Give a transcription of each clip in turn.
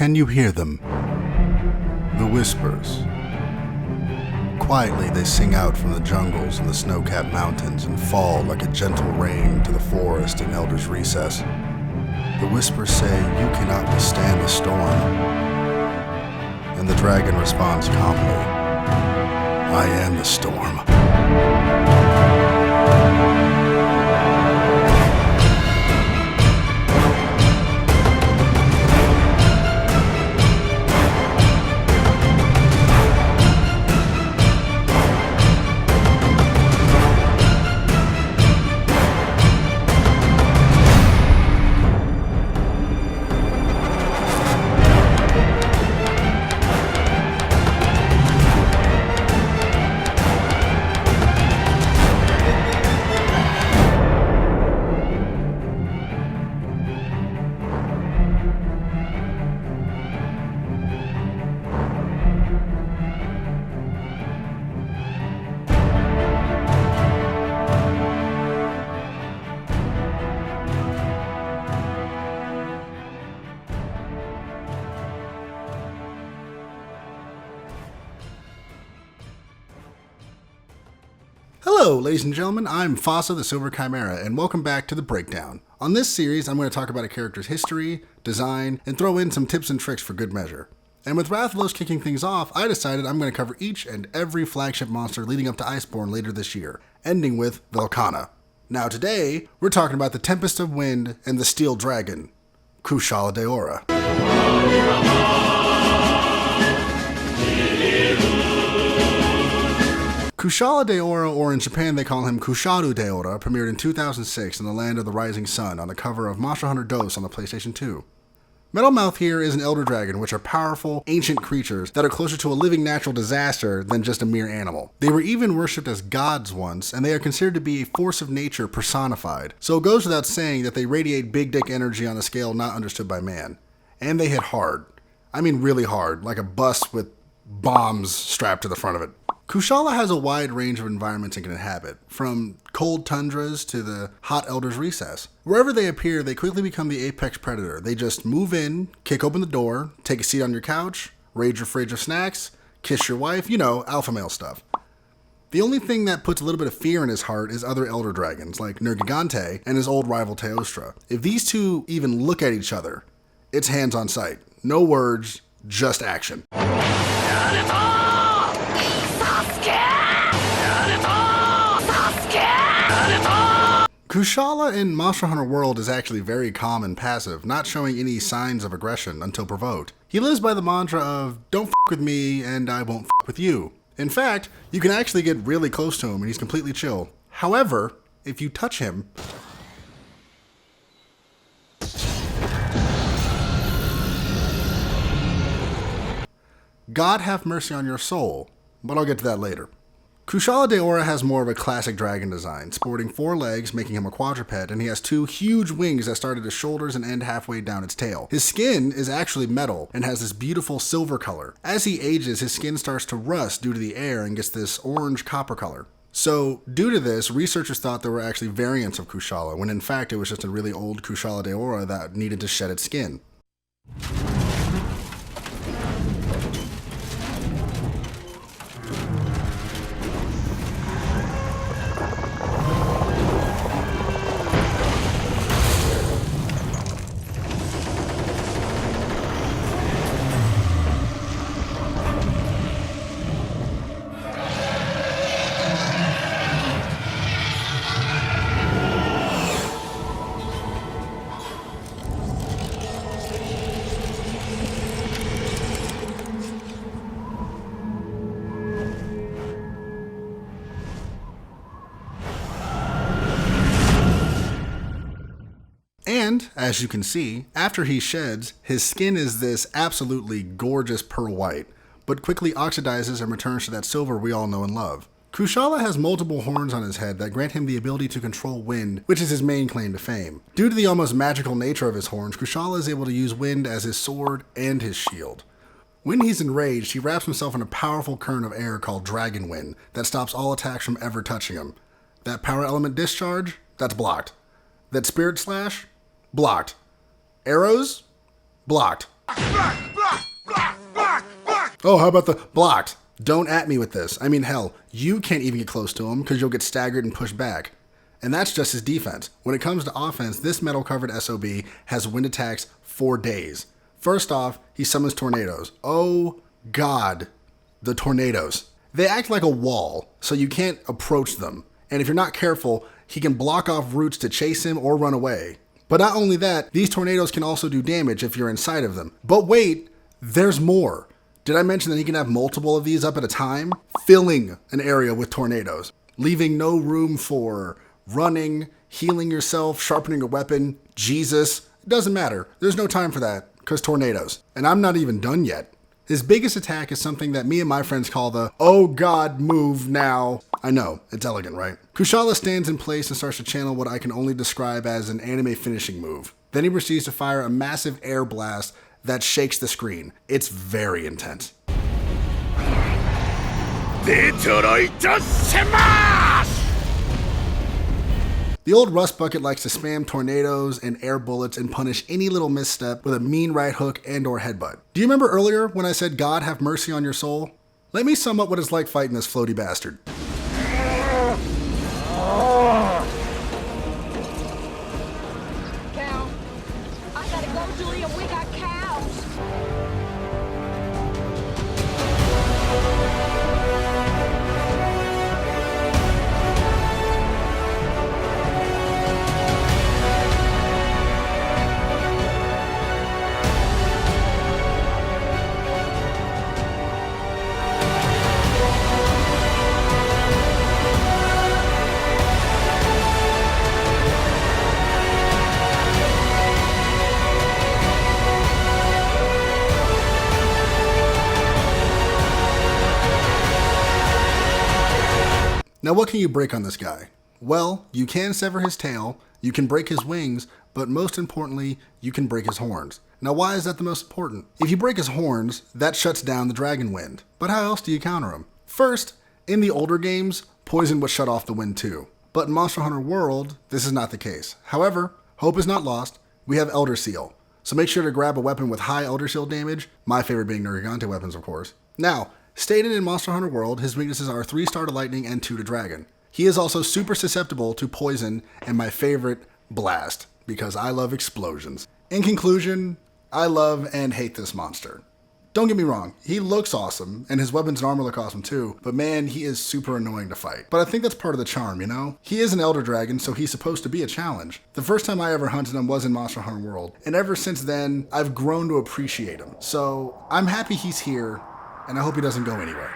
Can you hear them? The whispers. Quietly they sing out from the jungles and the snow-capped mountains and fall like a gentle rain to the forest in Elder's recess. The whispers say, "You cannot withstand the storm." And the dragon responds calmly, "I am the storm." Hello, ladies and gentlemen, I'm Fasa, the Silver Chimera, and welcome back to The Breakdown. On this series, I'm going to talk about a character's history, design, and throw in some tips and tricks for good measure. And with Rathalos kicking things off, I decided I'm going to cover each and every flagship monster leading up to Iceborne later this year, ending with Velkhana. Now today, we're talking about the Tempest of Wind and the Steel Dragon, Kushala Daora. Kushala Daora, or in Japan they call him Kushala Daora, premiered in 2006 in the Land of the Rising Sun on the cover of Monster Hunter DOS on the PlayStation 2. Metalmouth here is an elder dragon, which are powerful, ancient creatures that are closer to a living natural disaster than just a mere animal. They were even worshipped as gods once, and they are considered to be a force of nature personified. So it goes without saying that they radiate big dick energy on a scale not understood by man. And they hit hard. I mean really hard, like a bus with bombs strapped to the front of it. Kushala has a wide range of environments it can inhabit, from cold tundras to the hot Elder's Recess. Wherever they appear, they quickly become the apex predator. They just move in, kick open the door, take a seat on your couch, raid your fridge of snacks, kiss your wife, you know, alpha male stuff. The only thing that puts a little bit of fear in his heart is other elder dragons, like Nergigante and his old rival Teostra. If these two even look at each other, it's hands on sight. No words, just action. Kushala in Monster Hunter World is actually very calm and passive, not showing any signs of aggression until provoked. He lives by the mantra of, "Don't f*** with me and I won't f*** with you." In fact, you can actually get really close to him and he's completely chill. However, if you touch him, God have mercy on your soul, but I'll get to that later. Kushala Daora has more of a classic dragon design, sporting 4 legs, making him a quadruped, and he has 2 huge wings that start at his shoulders and end halfway down its tail. His skin is actually metal and has this beautiful silver color. As he ages, his skin starts to rust due to the air and gets this orange copper color. So, due to this, researchers thought there were actually variants of Kushala, when in fact it was just a really old Kushala Daora that needed to shed its skin. And, as you can see, after he sheds, his skin is this absolutely gorgeous pearl white, but quickly oxidizes and returns to that silver we all know and love. Kushala has multiple horns on his head that grant him the ability to control wind, which is his main claim to fame. Due to the almost magical nature of his horns, Kushala is able to use wind as his sword and his shield. When he's enraged, he wraps himself in a powerful current of air called Dragon Wind that stops all attacks from ever touching him. That power element discharge, that's blocked. That spirit slash, blocked. Arrows, blocked. Oh, how about the blocked? Don't at me with this. I mean, hell, you can't even get close to him because you'll get staggered and pushed back. And that's just his defense. When it comes to offense, this metal-covered SOB has wind attacks for days. First off, he summons tornadoes. Oh, God, the tornadoes. They act like a wall, so you can't approach them. And if you're not careful, he can block off routes to chase him or run away. But not only that, these tornadoes can also do damage if you're inside of them. But wait, there's more. Did I mention that he can have multiple of these up at a time? Filling an area with tornadoes, leaving no room for running, healing yourself, sharpening a weapon. Jesus, it doesn't matter. There's no time for that, because tornadoes. And I'm not even done yet. His biggest attack is something that me and my friends call the, oh God, move now. I know, it's elegant, right? Kushala stands in place and starts to channel what I can only describe as an anime finishing move. Then he proceeds to fire a massive air blast that shakes the screen. It's very intense. The old rust bucket likes to spam tornadoes and air bullets and punish any little misstep with a mean right hook and or headbutt. Do you remember earlier when I said God have mercy on your soul? Let me sum up what it's like fighting this floaty bastard. Cow. I gotta go, Julia. We got cows. Now what can you break on this guy? Well, you can sever his tail, you can break his wings, but most importantly, you can break his horns. Now why is that the most important? If you break his horns, that shuts down the dragon wind. But how else do you counter him? First, in the older games, poison would shut off the wind too. But in Monster Hunter World, this is not the case. However, hope is not lost. We have Elder Seal. So make sure to grab a weapon with high Elder Seal damage, my favorite being Nergigante weapons, of course. Now, stated in Monster Hunter World, his weaknesses are 3-star to lightning and 2 to dragon. He is also super susceptible to poison and my favorite, blast, because I love explosions. In conclusion, I love and hate this monster. Don't get me wrong, he looks awesome, and his weapons and armor look awesome too, but man, he is super annoying to fight. But I think that's part of the charm, you know? He is an Elder Dragon, so he's supposed to be a challenge. The first time I ever hunted him was in Monster Hunter World, and ever since then, I've grown to appreciate him. So I'm happy he's here, and I hope he doesn't go anywhere.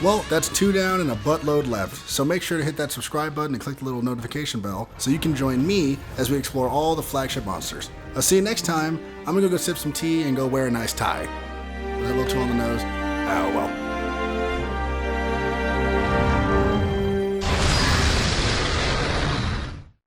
Well, that's 2 down and a buttload left, so make sure to hit that subscribe button and click the little notification bell so you can join me as we explore all the flagship monsters. I'll see you next time. I'm gonna go sip some tea and go wear a nice tie. Was that a little too on the nose? Oh well.